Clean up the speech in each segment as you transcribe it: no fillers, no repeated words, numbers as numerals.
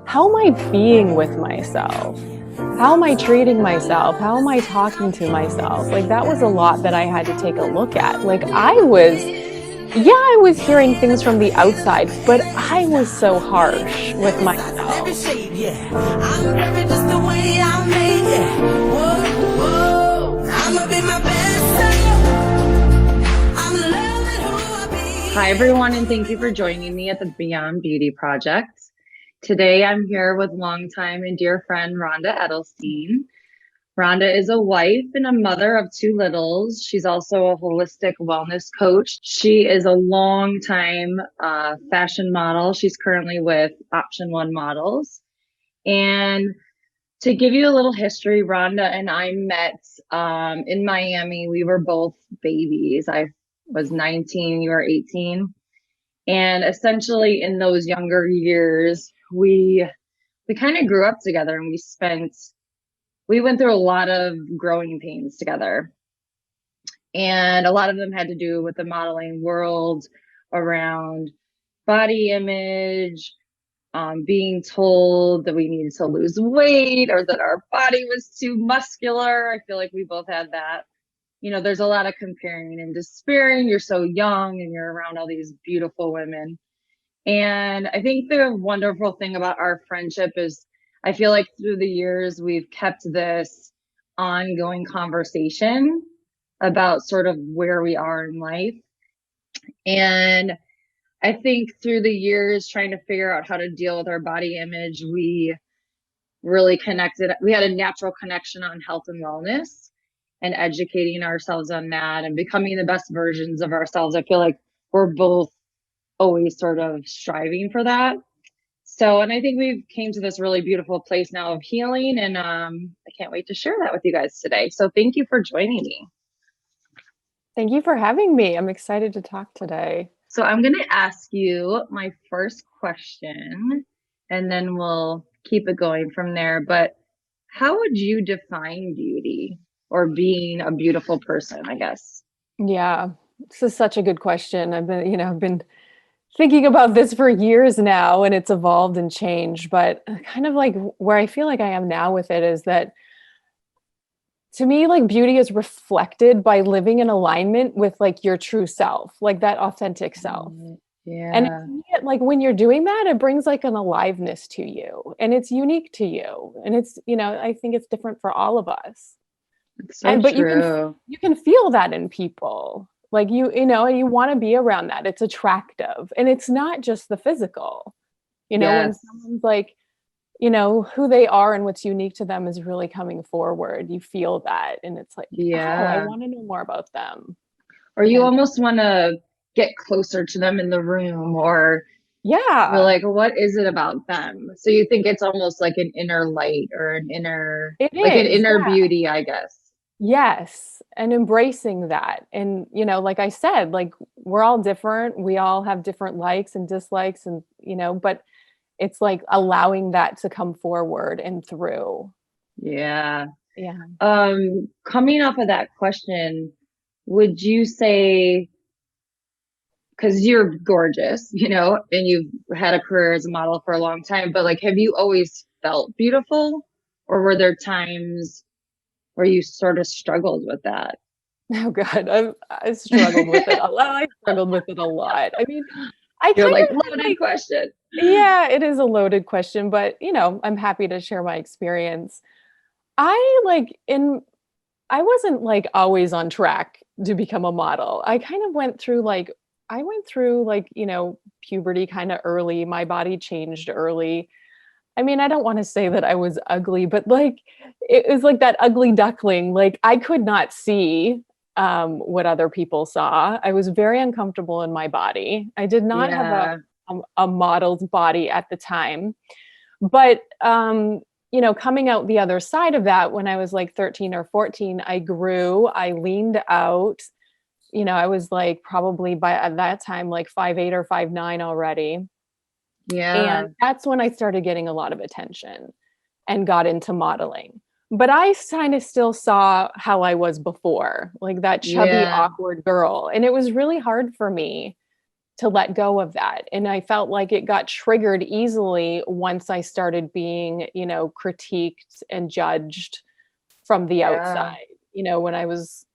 how am I being with myself? How am I treating myself? How am I talking to myself? Like that was a lot that I had to take a look at. Like I was hearing things from the outside, but I was so harsh with myself. Hi, everyone, and thank you for joining me at the Beyond Beauty Project. Today, I'm here with longtime and dear friend Rhonda Edelstein. Rhonda is a wife and a mother of two littles. She's also a holistic wellness coach. She is a longtime fashion model. She's currently with Option One Models. And to give you a little history, Rhonda and I met in Miami. We were both babies. I was 19, you were 18. And essentially in those younger years, we kind of grew up together and we went through a lot of growing pains together. And a lot of them had to do with the modeling world around body image, being told that we needed to lose weight or that our body was too muscular. I feel like we both had that. You know, there's a lot of comparing and despairing. You're so young and you're around all these beautiful women. And I think the wonderful thing about our friendship is I feel like through the years, we've kept this ongoing conversation about sort of where we are in life. And I think through the years, trying to figure out how to deal with our body image, we really connected. We had a natural connection on health and wellness and educating ourselves on that and becoming the best versions of ourselves. I feel like we're both always sort of striving for that. So, and I think we've came to this really beautiful place now of healing, and I can't wait to share that with you guys today. So thank you for joining me. Thank you for having me. I'm excited to talk today. So I'm going to ask you my first question, and then we'll keep it going from there. But how would you define beauty or being a beautiful person, I guess? Yeah, this is such a good question. I've been thinking about this for years now and it's evolved and changed, but kind of like where I feel like I am now with it is that to me, like beauty is reflected by living in alignment with like your true self, like that authentic self. And Yeah, like when you're doing that, it brings like an aliveness to you and it's unique to you. And it's, I think it's different for all of us. it's so And but true. you can feel that in people. Like and you want to be around that. It's attractive. And it's not just the physical. When Yes. someone's like, who they are and what's unique to them is really coming forward. You feel that. And it's like, oh, I Yeah. want to know more about them. Or you And almost want to get closer to them in the room, or you're yeah, like, what is it about them? So you think it's almost like an inner light or it like an is. inner Yeah. beauty, I guess. Yes. And embracing that. And, like I said, like we're all different. We all have different likes and dislikes and, but it's like allowing that to come forward and through. Yeah. Yeah. Coming off of that question, would you say, because you're gorgeous, and you've had a career as a model for a long time, but like, have you always felt beautiful, or were there times where you sort of struggled with that? Oh God, I struggled with it a lot. I struggled with it a lot. I mean, I You're kind like, of had loaded like, question. yeah, it is a loaded question, but I'm happy to share my experience. I like in I wasn't like always on track to become a model. I went through like, puberty kind of early. My body changed early. I mean, I don't want to say that I was ugly, but like it was like that ugly duckling. Like I could not see what other people saw. I was very uncomfortable in my body. I did not have Yeah. a model's body at the time. But coming out the other side of that when I was like 13 or 14, I grew, I leaned out. I was like probably by at that time like 5'8" or 5'9" already. Yeah. And that's when I started getting a lot of attention and got into modeling. But I kind of still saw how I was before, like that chubby, Yeah. awkward girl. And it was really hard for me to let go of that. And I felt like it got triggered easily once I started being, critiqued and judged from the Yeah. outside. When I was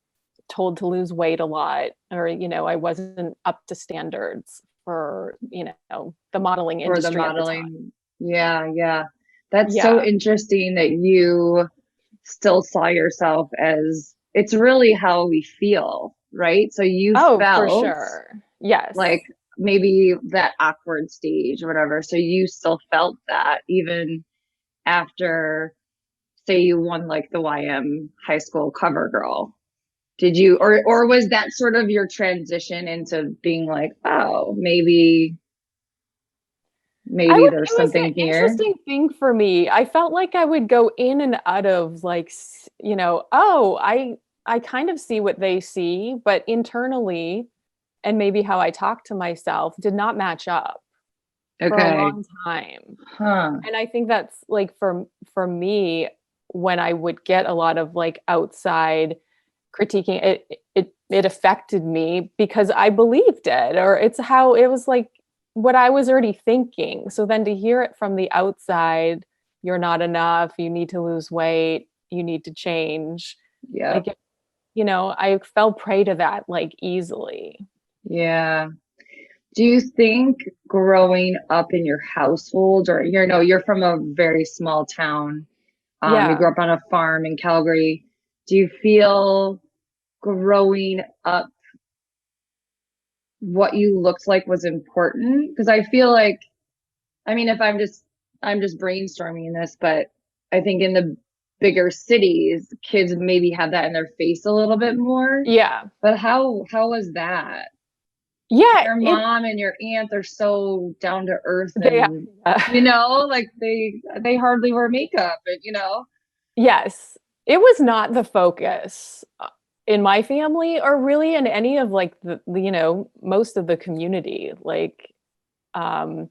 told to lose weight a lot, or, I wasn't up to standards for, the modeling For the industry at the time. modeling. Yeah, yeah. That's so Yeah. interesting that you still saw yourself as it's really how we feel, right? So you Oh, for felt sure. Yes. like maybe that awkward stage or whatever. So you still felt that even after, say, you won like the YM high school cover girl. Did you, or was that sort of your transition into being like, oh, maybe It there's was an something here? interesting thing for me. I felt like I would go in and out of like, oh, I kind of see what they see, but internally, and maybe how I talk to myself did not match up for a Okay. long time. Huh. And I think that's like for me, when I would get a lot of like outside critiquing, it affected me because I believed it, or it's how it was like what I was already thinking. So then to hear it from the outside, you're not enough, you need to lose weight, you need to change. Yep. Like, I fell prey to that like easily. Yeah. Do you think growing up in your household, or you're from a very small town, you Yeah. grew up on a farm in Calgary, do you feel growing up what you looked like was important? Because I feel like, I mean, if I'm just brainstorming this, but I think in the bigger cities, kids maybe have that in their face a little bit more. Yeah. But how was that? Yeah, Your mom and your aunt are so down to earth, they and like they hardly wear makeup, and. yes. It was not the focus in my family, or really in any of like most of the community. Like, um,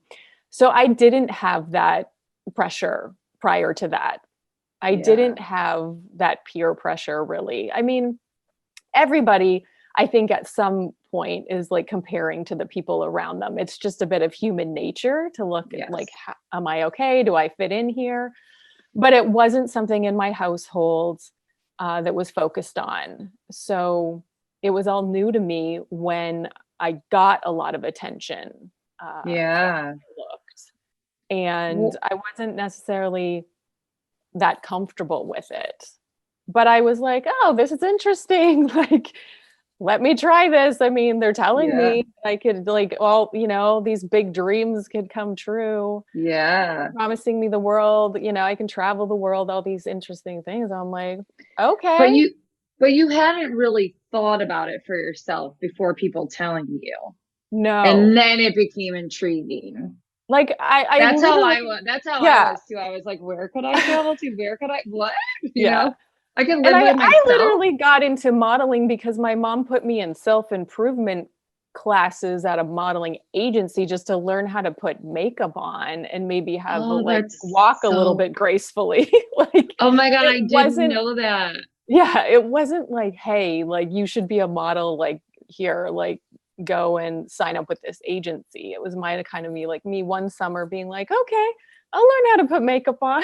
so I didn't have that pressure prior to that. I Yeah. didn't have that peer pressure really. I mean, everybody, I think at some point is like comparing to the people around them. It's just a bit of human nature to look at like, Yes. am I okay? Do I fit in here? But it wasn't something in my household that was focused on. So it was all new to me when I got a lot of attention for how Yeah. I looked. And Well, I wasn't necessarily that comfortable with it. But I was like, oh, this is interesting. Like, let me try this. I mean, they're telling yeah. me I could, like, all, these big dreams could come true, Yeah. promising me the world, I can travel the world, all these interesting things. I'm like, But okay. you hadn't really thought about it for yourself before people telling you. And No. then it became intriguing. Like I That's how literally, I was. That's how I yeah. was too. I was like, where could I travel to? Where could I, what? You Yeah. know, I could And live I by I myself. literally got into modeling because my mom put me in self-improvement classes at a modeling agency just to learn how to put makeup on and maybe have Oh, like that's walk a little so, bit gracefully. Like oh my God, it I didn't wasn't, know that. yeah, it wasn't like, hey, like you should be a model, like here, like go and sign up with this agency. It was my kind of me one summer being like, okay, I'll learn how to put makeup on.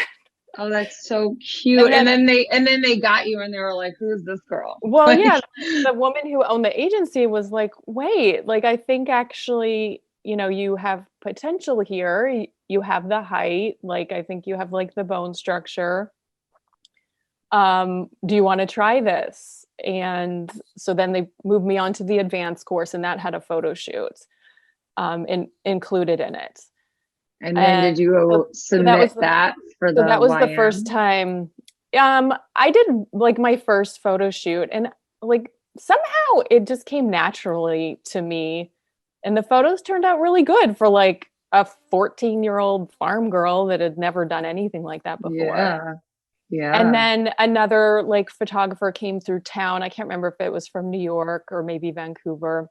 Oh, that's so cute. And And then, then they got you and they were like, who's this girl? well, Like, yeah, the woman who owned the agency was like, wait, like I think actually, you have potential here. You have the height, like I think you have like the bone structure. Do you want to try this? And so then they moved me on to the advanced course, and that had a photo shoot included in it. and then And did you so that submit was the that for so the that was the first YM? time. I did like my first photo shoot, and like somehow it just came naturally to me, and the photos turned out really good for like a 14-year-old farm girl that had never done anything like that before. Yeah. And Yeah. then another like photographer came through town. I can't remember if it was from New York or maybe Vancouver.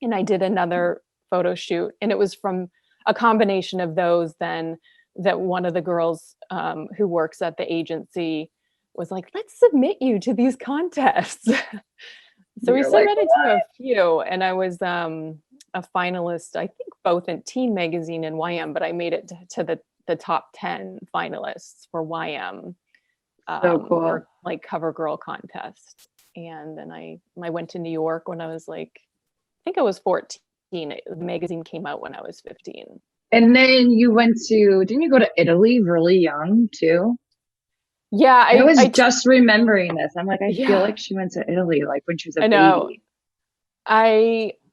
And I did another photo shoot. And it was from a combination of those then that one of the girls who works at the agency was like, let's submit you to these contests. So we You're like, submitted to a few, and I was a finalist, I think both in Teen Magazine and YM, but I made it to the top 10 finalists for YM, So cool. for like cover girl contest. And then I went to New York when I was like, I think I was 14. The magazine came out when I was 15. And then didn't you go to Italy really young too? Yeah, I was I just remembering this. I'm like, I feel yeah, like she went to Italy like when she was a I know. baby.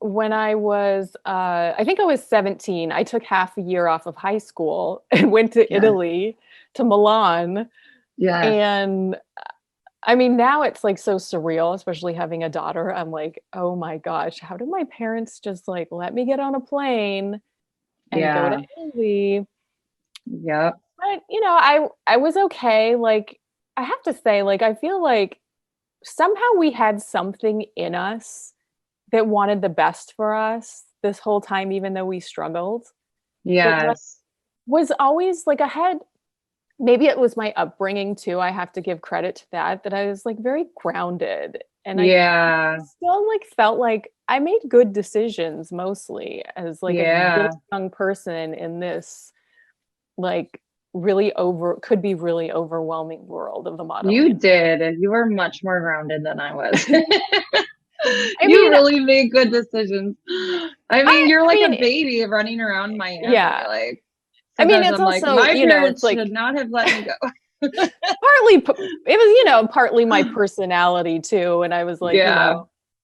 When I was I think I was 17, I took half a year off of high school and went to Yes. Italy, to Milan. Yes. And I mean, now it's like so surreal, especially having a daughter. I'm like, oh my gosh, how did my parents just like let me get on a plane and go to Yeah. Italy? Yep. But I was okay. Like, I have to say, like, I feel like somehow we had something in us that wanted the best for us this whole time, even though we struggled. That like Yes. was always like, I had, maybe it was my upbringing too. I have to give credit to that, that I was like very grounded, and I Yeah. still like felt like I made good decisions mostly as like a really Yeah. young person in this like really could be really overwhelming world of the modeling You industry. did. You were much more grounded than I was. I You mean, really made good decisions. I mean, you're I like mean, a baby running around Miami. yeah. Like I mean, sometimes it's I'm like, also, my it's parents should like not have let me go. it was, partly my personality too. And I was like, Yeah.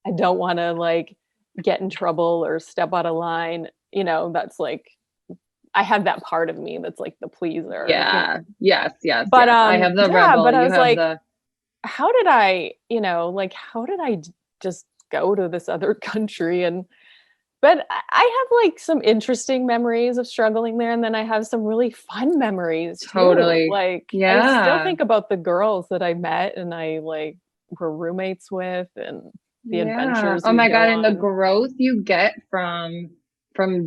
I don't want to like get in trouble or step out of line. That's like, I have that part of me that's like the pleaser. Yeah. Yes, yes, But yes. I have the yeah, rebel. but I You was have like, the how did I just go to this other country? But I have like some interesting memories of struggling there. And then I have some really fun memories too. totally. Like, I still Yeah. think about the girls that I met and I like were roommates with, and the Yeah. adventures Oh we'd my go God. And the on. growth you get from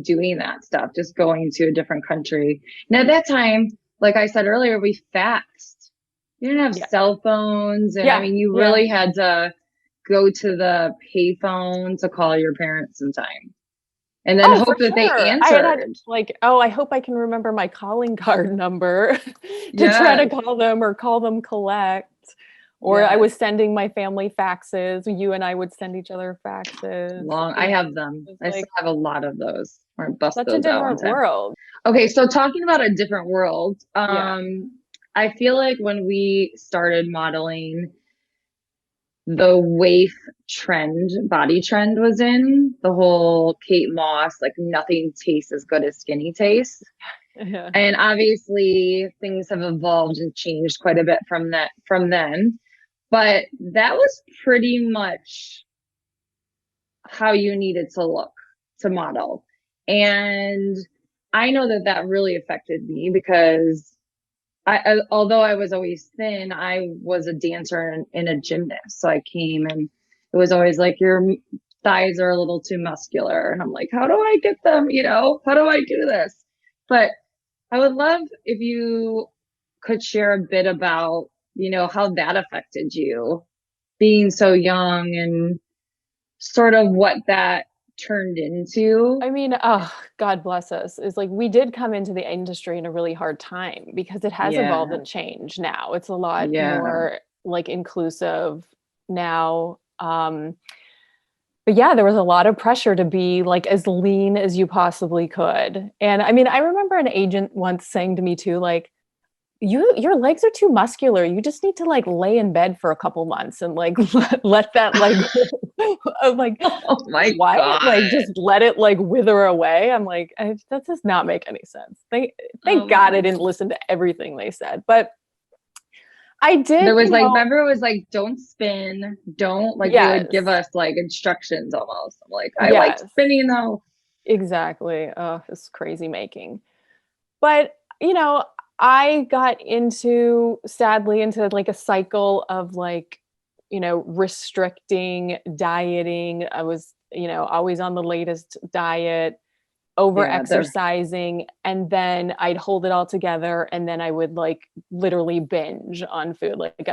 doing that stuff, just going to a different country. And at that time, like I said earlier, we faxed. You didn't have Yeah. cell phones. And I Yeah. mean, you Yeah. really had to go to the payphone to call your parents sometime and then Oh, for hope that they sure. I had answered. like, oh, I hope I can remember my calling card number to try to Yes. call them or call them collect. Or I Yes. was sending my family faxes. You and I would send each other faxes. I have them. It was I still like have a lot of those. Or bust such a those out one different time. world. Okay, so talking about a different world, Yeah. I feel like when we started modeling, the waif body trend was in the whole Kate Moss, like nothing tastes as good as skinny taste. Yeah. And obviously things have evolved and changed quite a bit from then. But that was pretty much how you needed to look to model. And I know that that really affected me because although I was always thin, I was a dancer and a gymnast. So I came and it was always like, your thighs are a little too muscular. And I'm like, how do I get them? How do I do this? But I would love if you could share a bit about, how that affected you being so young and sort of what that turned into. I mean, oh, God bless us. Is like we did come into the industry in a really hard time because it has evolved Yeah. and changed now. It's a lot Yeah. more like inclusive now. But yeah, there was a lot of pressure to be like as lean as you possibly could. And I mean, I remember an agent once saying to me too, like, your legs are too muscular. You just need to like lay in bed for a couple months and like let that like I'm like, Oh my what? Like God. just let it like wither away. I'm like, that does not make any sense. Thank God I Um, didn't listen to everything they said. But I there did, was like, remember it was like, don't spin, don't like, they would give yes. us like instructions almost. I'm like, I like Yes. spinning though. Exactly. Oh, it's crazy making. But, I got sadly into like a cycle of like, restricting, dieting. I was, always on the latest diet, over Yeah, there. exercising, and then I'd hold it all together and then I would like literally binge on food. Like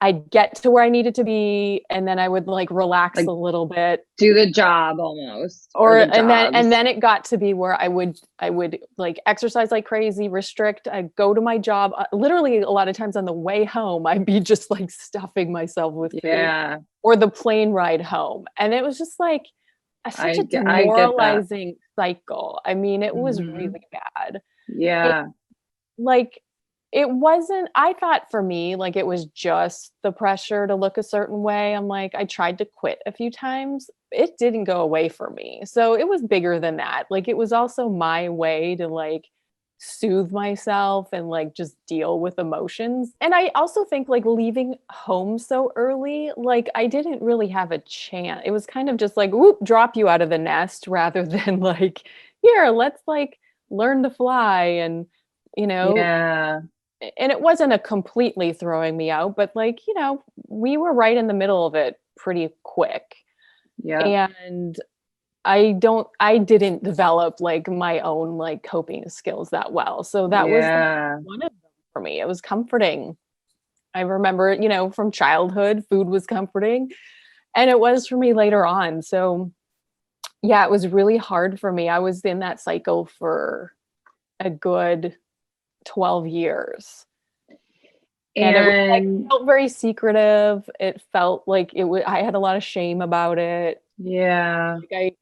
I'd get to where I needed to be, and then I would like relax Like a little bit. do the job almost, or Or the and jobs. then it got to be where I would like exercise like crazy, restrict. I'd go to my job. Literally, a lot of times on the way home, I'd be just like stuffing myself with food, Yeah, or the plane ride home, and it was just like such a I get that. demoralizing cycle. I mean, it was Hmm. really bad. It, Yeah, like it wasn't, I thought for me, like it was just the pressure to look a certain way. I'm like, I tried to quit a few times. It didn't go away for me. So it was bigger than that. Like it was also my way to like soothe myself and like just deal with emotions. And I also think like leaving home so early, like I didn't really have a chance. It was kind of just like, whoop, drop you out of the nest rather than like, here, let's like learn to fly and, you know, yeah, and it wasn't a completely throwing me out, but like, we were right in the middle of it pretty quick. yep, And I didn't develop like my own like coping skills that well. So that was like yeah. one of them for me. It was comforting. I remember, from childhood, food was comforting, and it was for me later on. So yeah, it was really hard for me. I was in that cycle for a good 12 years. And it was like And felt very secretive. It felt like I had a lot of shame about it. yeah, Like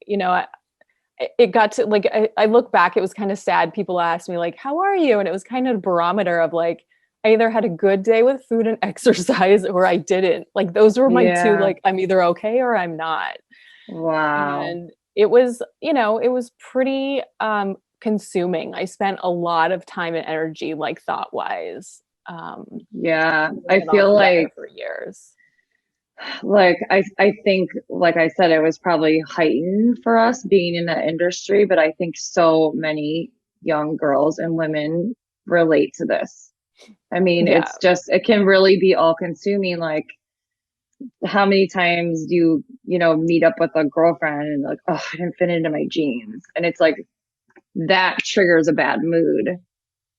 it got to like I look back, it was kind of sad. People asked me like, "How are you?" And it was kind of a barometer of like I either had a good day with food and exercise or I didn't. Like those were my two, yeah. like I'm either okay or I'm not. Wow. And it was pretty consuming. I spent a lot of time and energy like thought-wise. Yeah. Keeping I it all feel together for years. I think, like I said, it was probably heightened for us being in that industry, but I think so many young girls and women relate to this. I mean, Yeah. it can really be all consuming. Like, how many times do meet up with a girlfriend and like, oh, I didn't fit into my jeans. And it's like that triggers a bad mood.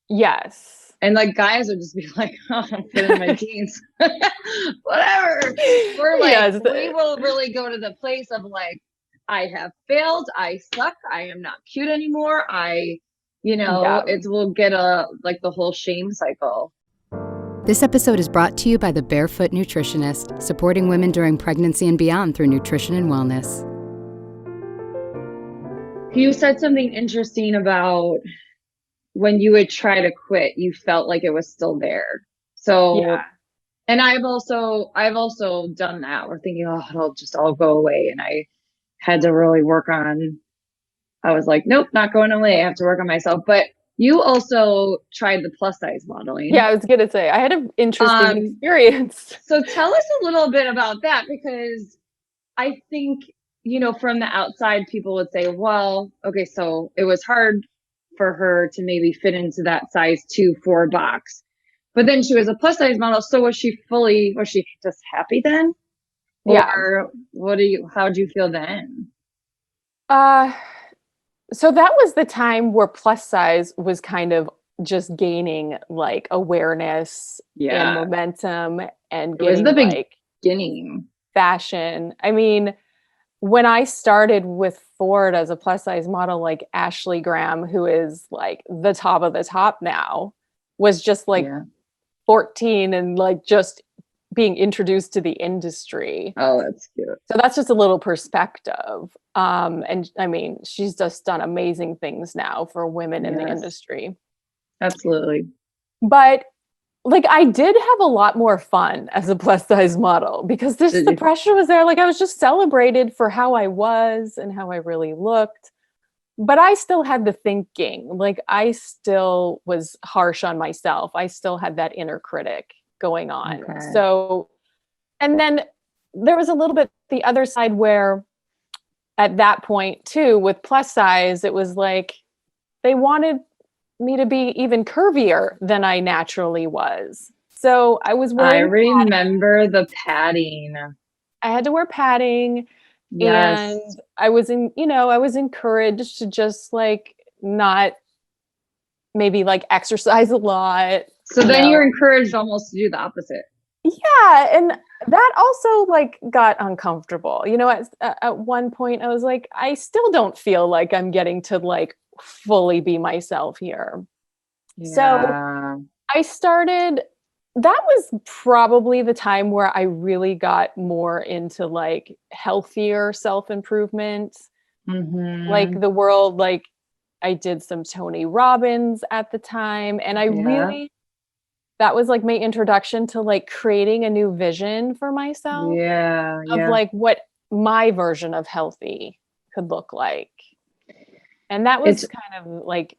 Yes. And like guys would just be like, oh, I'm fit in my jeans. Whatever. We're like, Yes. we will really go to the place of like, I have failed. I suck. I am not cute anymore. Yeah. It will get a like the whole shame cycle. This episode is brought to you by The Barefoot Nutritionist, supporting women during pregnancy and beyond through nutrition and wellness. You said something interesting about when you would try to quit, you felt like it was still there. So, Yeah. and I've also done that. We're thinking, oh, it'll just all go away. And I had to really work on, I was like, nope, not going away. I have to work on myself. But you also tried the plus size modeling. Yeah, I was gonna say I had an interesting Um, experience. so tell us a little bit about that, because I think, from the outside, people would say, well, okay, so it was hard for her to maybe fit into that size 2, 4 box. But then she was a plus size model. So was she just happy then? Yeah. Or how'd you feel then? Uh so that was the time where plus size was kind of just gaining like awareness and Yeah, momentum and it was getting the like beginning. fashion. I mean, when I started with Ford as a plus size model, like Ashley Graham, who is like the top of the top now, was just like Yeah. 14 and like just being introduced to the industry. Oh, that's cute. So that's just a little perspective. And I mean, she's just done amazing things now for women in the Yes, industry. absolutely. But like I did have a lot more fun as a plus size model because Did the you? pressure was there. Like I was just celebrated for how I was and how I really looked. But I still had the thinking, like I still was harsh on myself. I still had that inner critic going on. Okay. So, and then there was a little bit the other side where at that point too, with plus size, it was like they wanted me to be even curvier than I naturally was. So I was I wearing remember the padding. I had to wear padding, Yes. and I was encouraged to just like not maybe like exercise a lot, So then you're encouraged almost to do the opposite. Yeah, and that also like got uncomfortable. At one point I was like, I still don't feel like I'm getting to like fully be myself here. So Yeah. I started that was probably the time where I really got more into like healthier self-improvement, like Mm-hmm. the world, like I did some Tony Robbins at the time, and I Yeah. really that was like my introduction to like creating a new vision for myself Yeah. of Yeah. like what my version of healthy could look like. And that It's was kind of like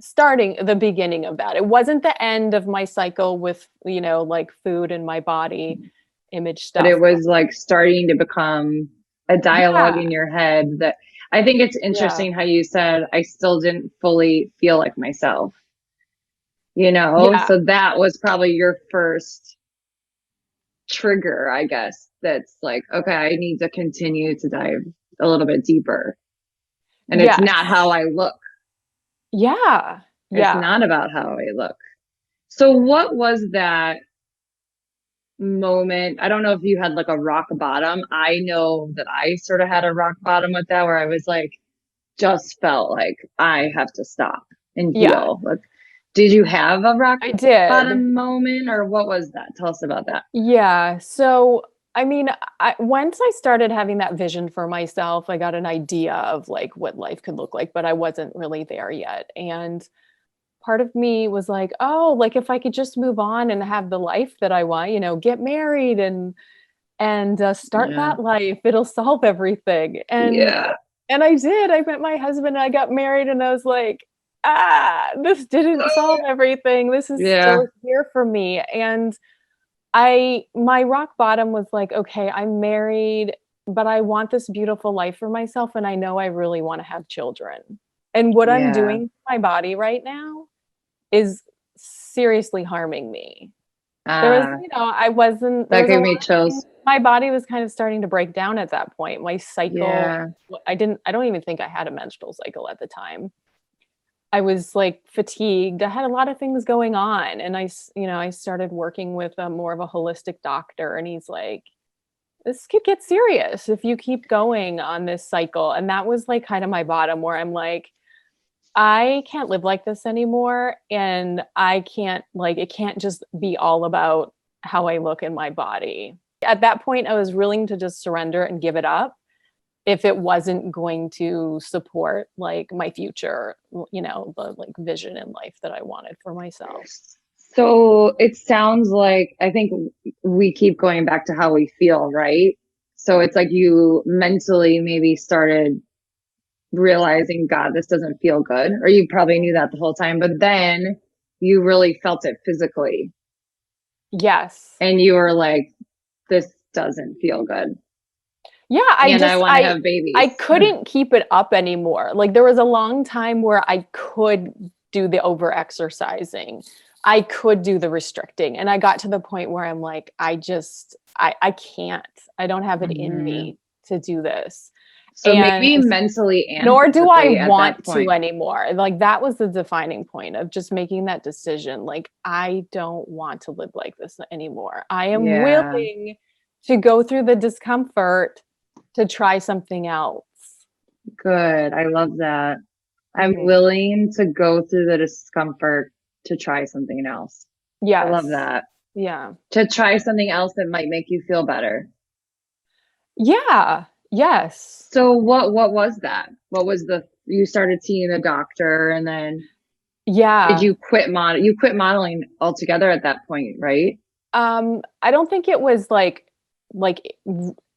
starting the beginning of that. It wasn't the end of my cycle with, like food and my body image but stuff. it was like starting to become a dialogue Yeah. in your head that I think it's Yeah. interesting how you said I still didn't fully feel like myself, you know? Yeah. So that was probably your first trigger, I guess, that's like, okay, I need to continue to dive a little bit deeper. And it's not Yes. how I look. Yeah. It's Yeah. not about how I look. So what was that moment? I don't know if you had like a rock bottom. I know that I sort of had a rock bottom with that where I was like, just felt like I have to stop and Yeah. heal. Like, did you have a rock I did. bottom moment or what was that? Tell us about that. Yeah. So, I mean, once I started having that vision for myself, I got an idea of like what life could look like, but I wasn't really there yet. And part of me was like, oh, like if I could just move on and have the life that I want, get married and start Yeah. that life, it'll solve everything. Yeah. And I did. I met my husband and I got married, and I was like, this didn't solve everything. This is Yeah. still here for me. And my rock bottom was like, okay, I'm married, but I want this beautiful life for myself. And I know I really want to have children. And what I'm Yeah. doing to my body right now is seriously harming me. There was, Ah, there that was a gave lot me of things. chills. My body was kind of starting to break down at that point. My cycle, Yeah. I don't even think I had a menstrual cycle at the time. I was like fatigued. I had a lot of things going on. And I started working with a more of a holistic doctor, and he's like, this could get serious if you keep going on this cycle. And that was like kind of my bottom where I'm like, I can't live like this anymore. And I can't, like, it can't just be all about how I look in my body. At that point, I was willing to just surrender and give it up if it wasn't going to support like my future, the like vision in life that I wanted for myself. So it sounds like I think we keep going back to how we feel, right? So it's like you mentally maybe started realizing, God, this doesn't feel good. Or you probably knew that the whole time, but then you really felt it physically. Yes. And you were like, this doesn't feel good. Yeah, And I want to have I babies. couldn't keep it up anymore. Like there was a long time where I could do the over exercising. I could do the restricting. And I got to the point where I'm like, I can't. I don't have it in Mhm. me to do this. So And maybe mentally and nor do I physically at that want to point. anymore. Like that was the defining point of just making that decision. Like I don't want to live like this anymore. I am Yeah, willing to go through the discomfort to try something else. good. I love that. I'm Mhm. willing to go through the discomfort to try something else. I love Yes. that. Yeah. To try something else that might make you feel better. Yeah. Yes. So what was that? What was the you started seeing a doctor and then did Yeah. you quit modeling altogether at that point, right? I don't think it was like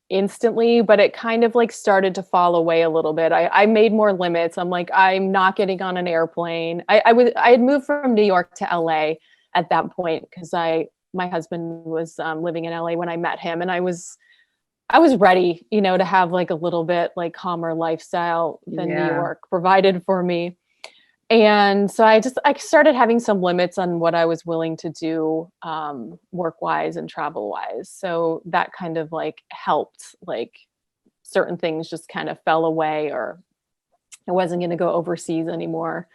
instantly, but it kind of like started to fall away a little bit. I made more limits. I'm like, I'm not getting on an airplane. I had moved from New York to LA at that point because my husband was living in LA when I met him, and I was ready, to have like a little bit like calmer lifestyle than New Yeah. York provided for me. And so I started having some limits on what I was willing to do, work wise and travel wise. So that kind of like helped, like certain things just kind of fell away, or I wasn't going to go overseas anymore.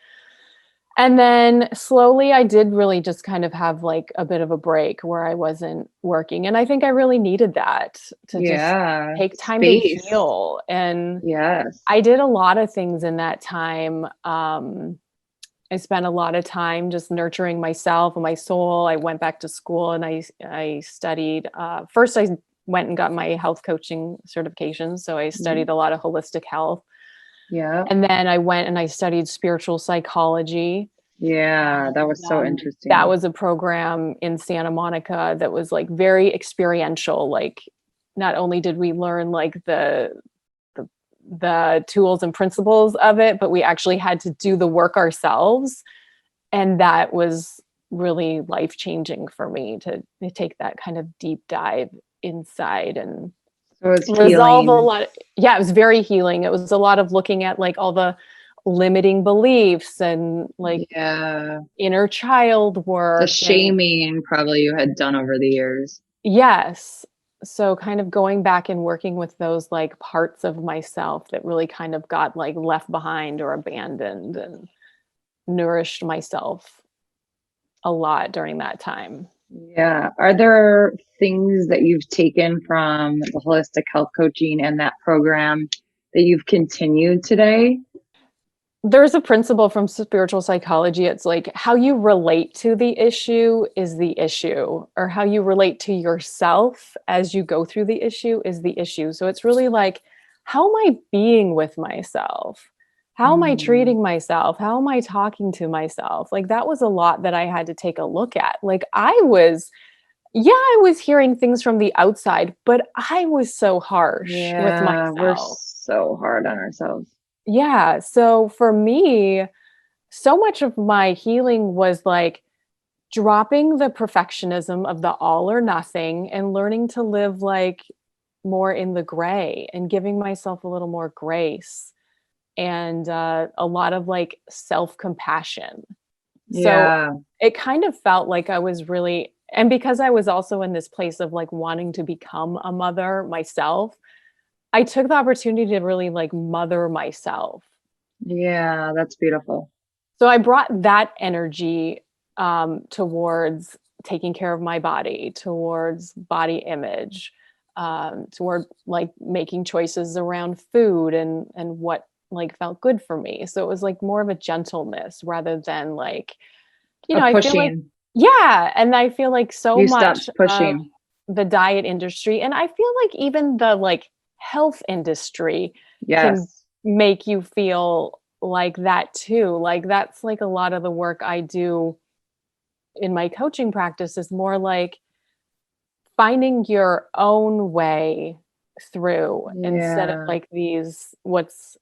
And then slowly I did really just kind of have like a bit of a break where I wasn't working. And I think I really needed that to just Yeah. take time to Space. heal. And Yes. I did a lot of things in that time. I spent a lot of time just nurturing myself and my soul. I went back to school and I studied. First, I went and got my health coaching certification. So I Mhm. studied a lot of holistic health. Yeah. And then I went and I studied spiritual psychology. Yeah. That And was so that interesting. was a program in Santa Monica that was like very experiential. Like, not only did we learn like the, the tools and principles of it, but we actually had to do the work ourselves. And that was really life changing for me to take that kind of deep dive inside and So it's resolve a healing. lot. Yeah, it was very healing. It was a lot of looking at like all the limiting beliefs and like Yeah. inner child The work. And shaming probably you had done over the years. yes, so kind of going back and working with those like parts of myself that really kind of got like left behind or abandoned, and nourished myself a lot during that time. Yeah. Are there things that you've taken from the holistic health coaching and that program that you've continued today? There's a principle from spiritual psychology. It's like how you relate to the issue is the issue, or how you relate to yourself as you go through the issue is the issue. So it's really like, how am I being with myself? How am I Mm, treating myself? How am I talking to myself? Like that was a lot that I had to take a look at. Like I was hearing things from the outside, but I was so harsh with yeah, we're myself. so hard on ourselves. Yeah. So for me, so much of my healing was like dropping the perfectionism of the all or nothing and learning to live like more in the gray and giving myself a little more grace and a lot of like self compassion. So Yeah. it kind of felt like I was really, and because I was also in this place of like wanting to become a mother myself, I took the opportunity to really like mother myself. Yeah, that's beautiful. So I brought that energy towards taking care of my body, towards body image, toward like making choices around food and what like felt good for me. So it was like more of a gentleness rather than like, A I feel like, pushing. yeah, and I feel like so You stopped much of pushing. the diet industry, and I feel like even the like health industry can Yes. make you feel like that too. Like that's like a lot of the work I do in my coaching practice is more like finding your own way through instead of Yeah. like these what's,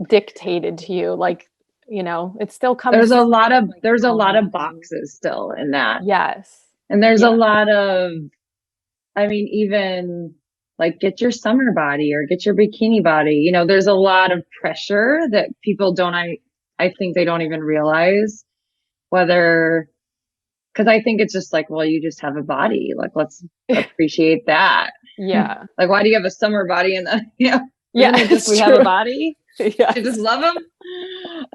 dictated to you. Like, it still There's comes a lot of like there's a lot of online. boxes still in that. Yes. And there's a Yeah. lot of, I mean, even like get your summer body or get your bikini body. There's a lot of pressure that people don't, I think they don't even realize whether, because I think it's just like, well, you just have a body. Like, let's appreciate that. Yeah. Like, why do you have a summer body and then, Yeah, isn't it just it's we have a true. body? You just Yes. love them.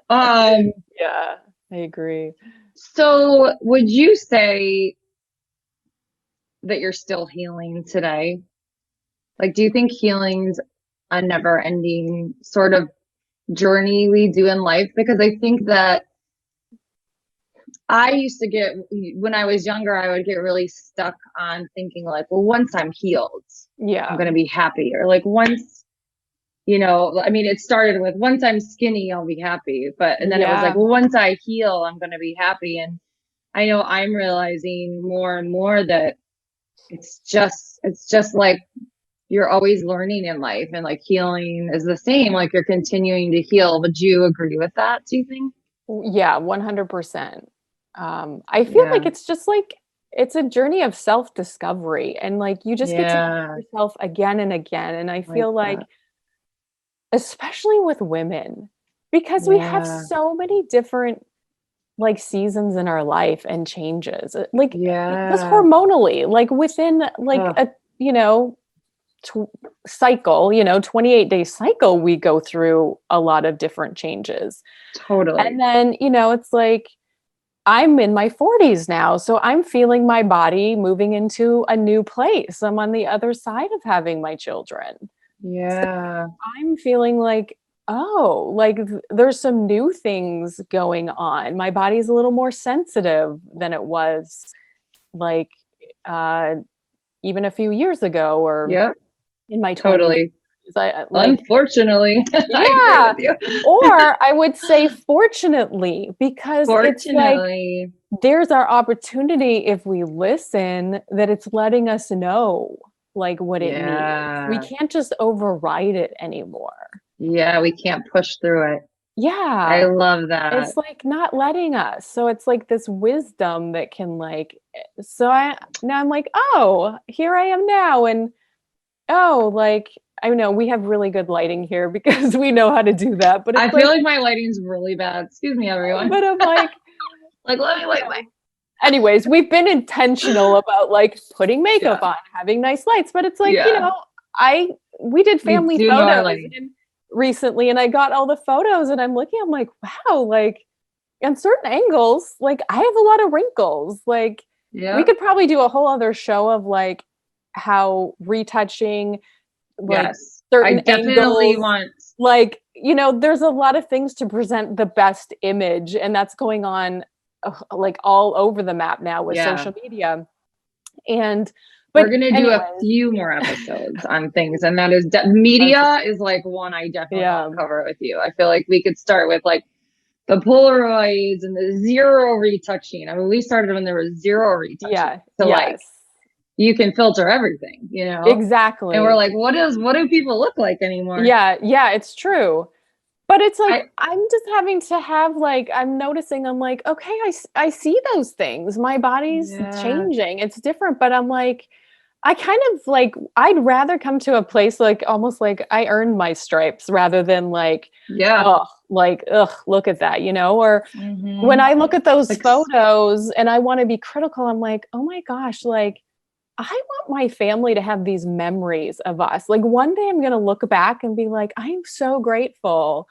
Um, Yeah, I agree. so would you say that you're still healing today? Like, do you think healing's a never ending sort of journey we do in life? Because I think that I used to get, when I was younger, I would get really stuck on thinking like, well, once I'm healed, I'm Yeah. going to be happy. Or like once, I mean, it started with once I'm skinny, I'll be happy. And then it was like, Yeah. well, once I heal, I'm going to be happy. And I know I'm realizing more and more that it's just like you're always learning in life, and like healing is the same, like you're continuing to heal. Would you agree with that, do you think? Yeah, 100%. I feel like Yeah. it's just like it's a journey of self-discovery, and like you just get to meet Yeah. yourself again and again. And I Like feel like that. especially with women, because we have Yeah. so many different like seasons in our life and changes. Like just Yeah. hormonally, like within like Oh, a, you know, cycle, 28-day cycle, we go through a lot of different changes. Totally. And then, it's like, I'm in my 40s now, so I'm feeling my body moving into a new place. I'm on the other side of having my children. Yeah. So I'm feeling like, oh, like there's some new things going on. My body's a little more sensitive than it was like even a few years ago or Yep. in my 20s. Totally. Like, Unfortunately, I agree yeah. with you. Or I would say fortunately, because it's like Fortunately. there's our opportunity if we listen that it's letting us know like what it needs. We Yeah. can't just override it anymore. Yeah, we can't push through it. I Yeah. love that. It's like not letting us. So it's like this wisdom that can like, now I'm like, oh, here I am now. And oh, like, I know we have really good lighting here because we know how to do that. But I it's feel like, like my lighting's really bad. Excuse me, everyone. but I'm like, Like, let me wait. anyways, we've been intentional about like putting makeup Yeah. on, having nice lights, but it's like, Yeah. we did We family do know our photos lighting. recently and I got all the photos and I'm looking, I'm like, wow, like on certain angles, like I have a lot of wrinkles. Like we Yeah. could probably do a whole other show of like how retouching like Yes. I certain definitely angles, want. like, there's a lot of things to present the best image and that's going on like all over the map now with Yeah. social media. And We're but gonna do anyways, a few more episodes on things, and that is media is like one I definitely yeah, want to cover with you. I feel like we could start with like the Polaroids and the zero retouching. I mean, we started when there was zero retouching. yeah, So like yes, you can filter everything, And we're exactly. like, what do people look like anymore? Yeah, it's true. But it's like, I I'm just having to have like, I'm noticing, I'm like, okay, I see those things. My body's Yeah. changing. It's different. But I'm like, I kind of like, I'd rather come to a place like almost like I earned my stripes rather than like, Yeah. oh, like, ugh, look at that, Or when Mm-hmm. I look at those Like photos and I want to be critical, I'm like, oh my gosh, like, I want my family to have these memories of us. Like one day I'm going to look back and be like, I'm so grateful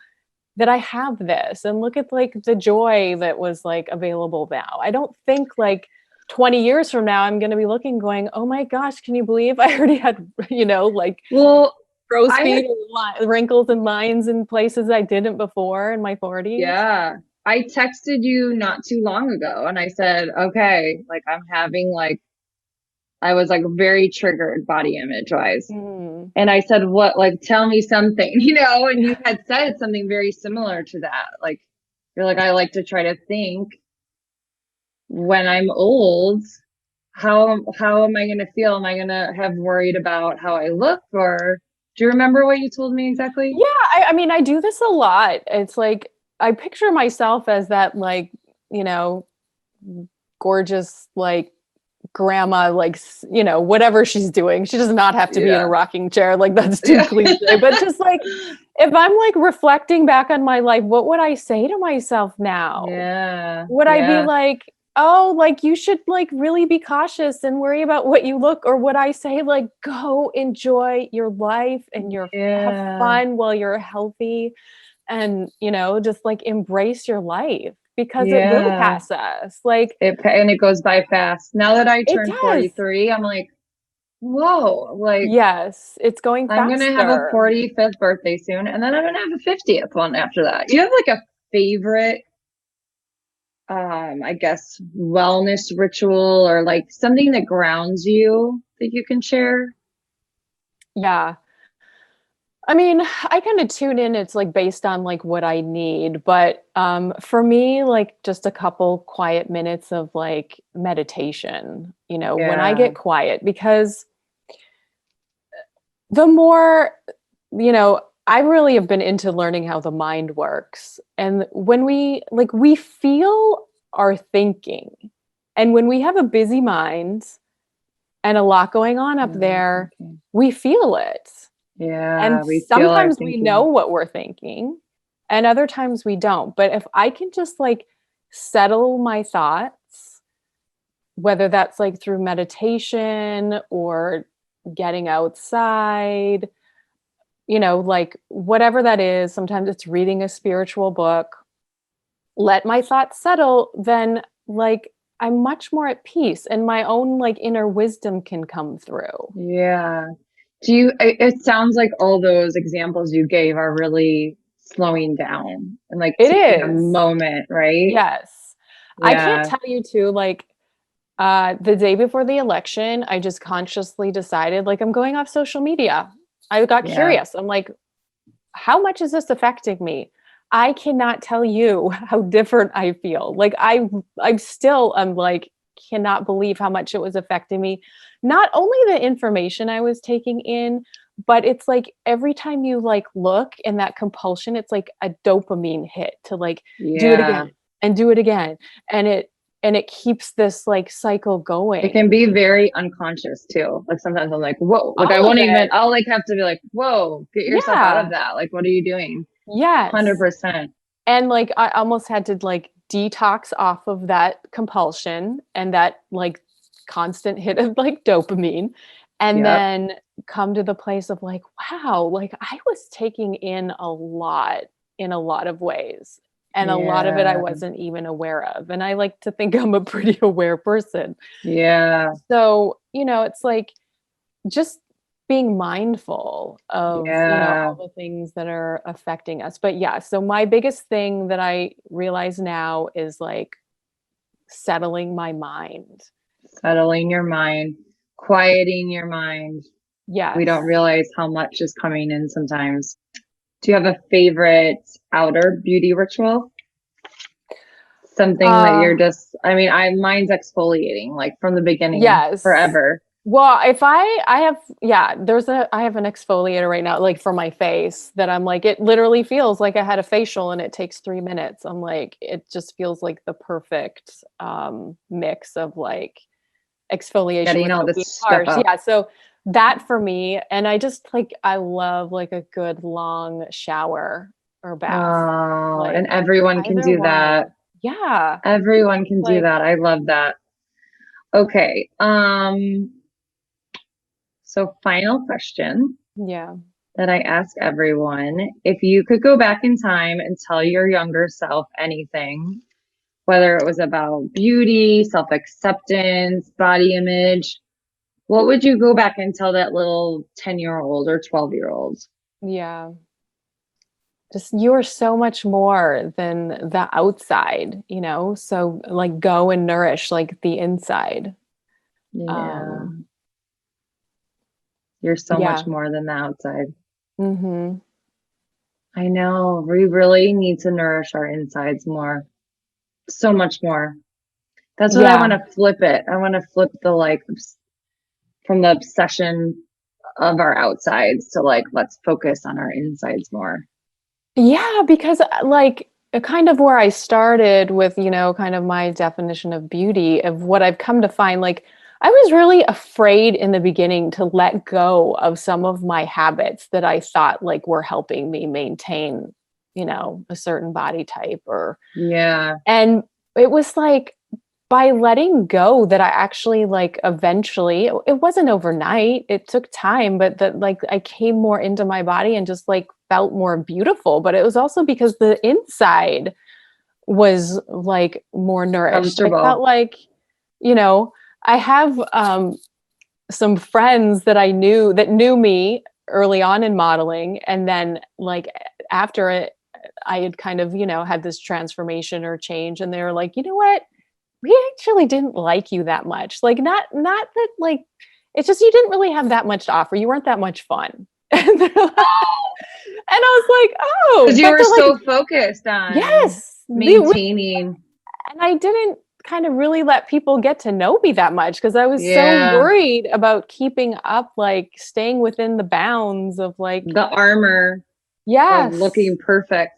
that I have this and look at like the joy that was like available now. I don't think like 20 years from now I'm going to be looking going, "Oh my gosh, can you believe I already had, like well, crow's I had feet and wrinkles and lines in places I didn't before in my 40s?" yeah. I texted you not too long ago and I said, okay, like I'm having like I was like very triggered body image wise. Mm. And I said, what, like, tell me something, and you had said something very similar to that. Like, you're like, I like to try to think when I'm old, how am I going to feel? Am I going to have worried about how I look? Or do you remember what you told me exactly? Yeah, I mean, I do this a lot. It's like I picture myself as that like, you know, gorgeous like grandma, like whatever she's doing. She does not have to be in a Yeah. rocking chair, like that's too Yeah. cliche, but just like if I'm like reflecting back on my life, what would I say to myself now? Yeah. Would I be Yeah. like, oh, like you should like really be cautious and worry about what you look, or would I say like go enjoy your life and have Yeah. fun while you're healthy and just like embrace your life because it will Yeah. pass us. Like And it goes by fast. Now that I it turned does. 43, I'm like, whoa, like Yes, it's going I'm gonna have a faster. 45th birthday soon, and then I'm gonna have a 50th one after that. Do you have like a favorite, I guess, wellness ritual or like something that grounds you that you can share? Yeah. I mean, I kind of tune in. It's like based on like what I need. But for me, like just a couple quiet minutes of like meditation, when I Yeah, get quiet, because the more, I really have been into learning how the mind works. And when we feel our thinking, and when we have a busy mind and a lot going on up there, thinking. we feel it. Yeah, And we feel our sometimes we know thinking. what we're thinking, and other times we don't. But if I can just like settle my thoughts, whether that's like through meditation or getting outside, like whatever that is. Sometimes it's reading a spiritual book, let my thoughts settle, then like I'm much more at peace and my own like inner wisdom can come through. Yeah. It sounds like all those examples you gave are really slowing down and like It taking a is. moment, right? Yes. I can't Yeah. tell you too, like the day before the election, I just consciously decided like I'm going off social media. I got Yeah. curious. I'm like, how much is this affecting me? I cannot tell you how different I feel. Like I still am like cannot believe how much it was affecting me. Not only the information I was taking in, but it's like every time you like look in that compulsion, it's like a dopamine hit to like do it Yeah. again and do it again. And it keeps this like cycle It going. can be very unconscious too. Like sometimes I'm like, whoa, like I All of won't even, it. I'll like have to be like, whoa, get yourself out of Yeah. that. Like, what are you doing? Yes. 100%. And like I almost had to like detox off of that compulsion and that like constant hit of like dopamine and Yep. then come to the place of like wow, like I was taking in a lot in a lot of ways and a lot of it I Yeah. wasn't even aware of, and I like to think I'm a pretty aware person. Yeah. So it's like just being mindful of, Yeah. all the things that are affecting us. But yeah, so my biggest thing that I realize now is like settling my mind. Settling your mind, quieting your mind. We don't Yes. realize how much is coming in sometimes. Do you have a favorite outer beauty ritual? Something that Uh you're just, I mean, mine's exfoliating, like from the beginning, yes. forever. Well, if I have, yeah, I have an exfoliator right now, like for my face, that I'm like, it literally feels like I had a facial and it takes 3 minutes. I'm like, it just feels like the perfect mix of like exfoliation Getting all without this being stuff harsh. up. Yeah, so that for me, and I just like I love like a good long shower or bath. Oh, and Like everyone can either do that. one. Yeah. Everyone can do Like that. I love that. Okay. So final question yeah. that I ask everyone. If you could go back in time and tell your younger self anything, whether it was about beauty, self-acceptance, body image, what would you go back and tell that little 10-year-old or 12-year-old? Yeah. Just you're so much more than the outside, So like go and nourish like the inside. Yeah, Um you're so much yeah. more than the outside. Mhm. I know. We really need to nourish our insides more. So much more. That's what I want Yeah. to flip it. I want to flip the like from the obsession of our outsides to like, let's focus on our insides more. Yeah, because like kind of where I started with, kind of my definition of beauty, of what I've come to find, like I was really afraid in the beginning to let go of some of my habits that I thought like were helping me maintain, a certain body type or Yeah. and it was like by letting go that I actually like eventually it wasn't overnight. It took time, but that like I came more into my body and just like felt more beautiful. But it was also because the inside was like more nourished. I felt Comfortable. like, you know, I have some friends that I knew that knew me early on in modeling. And then like after it, I had kind of, had this transformation or change. And they were like, you know what? We actually didn't like you that much. Like not that like it's just you didn't really have that much to offer. You weren't that much fun. And I was like, Because oh, you but were they're like, so focused on yes, maintaining. and I didn't kind of really let people get to know me that much because I was so Yeah. worried about keeping up, like staying within the bounds of like, The armor of yes, looking perfect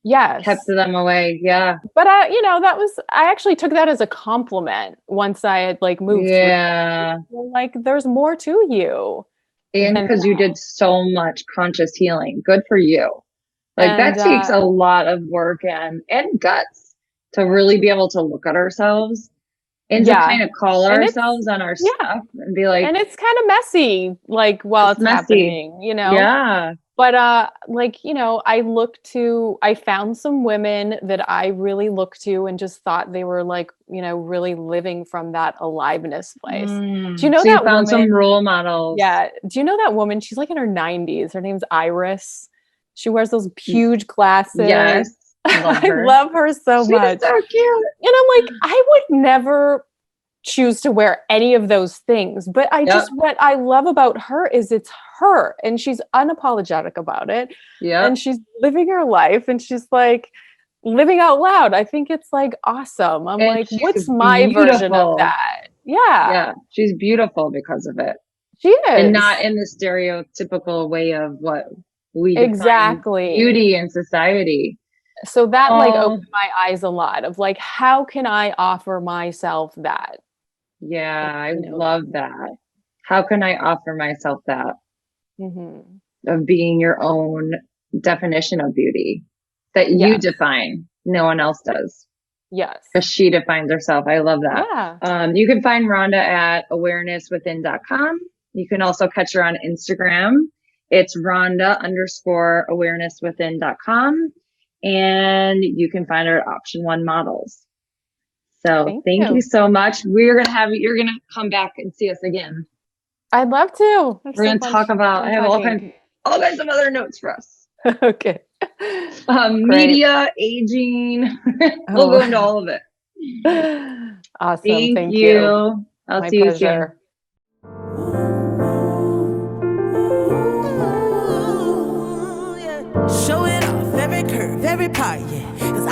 kept yes. them away. Yeah. But that was I actually took that as a compliment once I had like moved through it. Yeah. Like there's more to you And than because you did so much conscious healing. Good for you. Like and that takes a lot of work and guts to really be able to look at ourselves and to kind of call And ourselves on our stuff and be like, and it's kind of messy, like while it's messy. happening, you know? Yeah. But like, you know, I found some women that I really looked to and just thought they were like, you know, really living from that aliveness place. Do you know So you that found woman? some role models. Yeah. Do you know that woman? She's like in her 90s. Her name's Iris. She wears those huge glasses. Yes. I love her so much. She's so cute. And I'm like, I would never choose to wear any of those things. But what I love about her is it's her and she's unapologetic about it. Yeah. And she's living her life and she's like living out loud. I think it's like awesome. I'm like, what's my version of that? Yeah. Yeah. She's beautiful because of it. She is. And not in the stereotypical way of what we define beauty in society. So that like opened my eyes a lot of like, how can I offer myself that? Yeah, I love that. How can I offer myself that? Of being your own definition of beauty that you define. No one else does. Yes. Because she defines herself. I love that. Yeah. You can find Rhonda at awarenesswithin.com. You can also catch her on Instagram. It's Rhonda_awarenesswithin.com. And you can find her at Option One Models. So thank you so much. You're going to come back and see us again. I'd love to. We're going to talk about, I have all kinds of other notes for us. Okay. Media, aging. We'll go into all of it. Awesome. Thank you. I'll see you soon. Show it off every curve, every part, yeah. 'Cause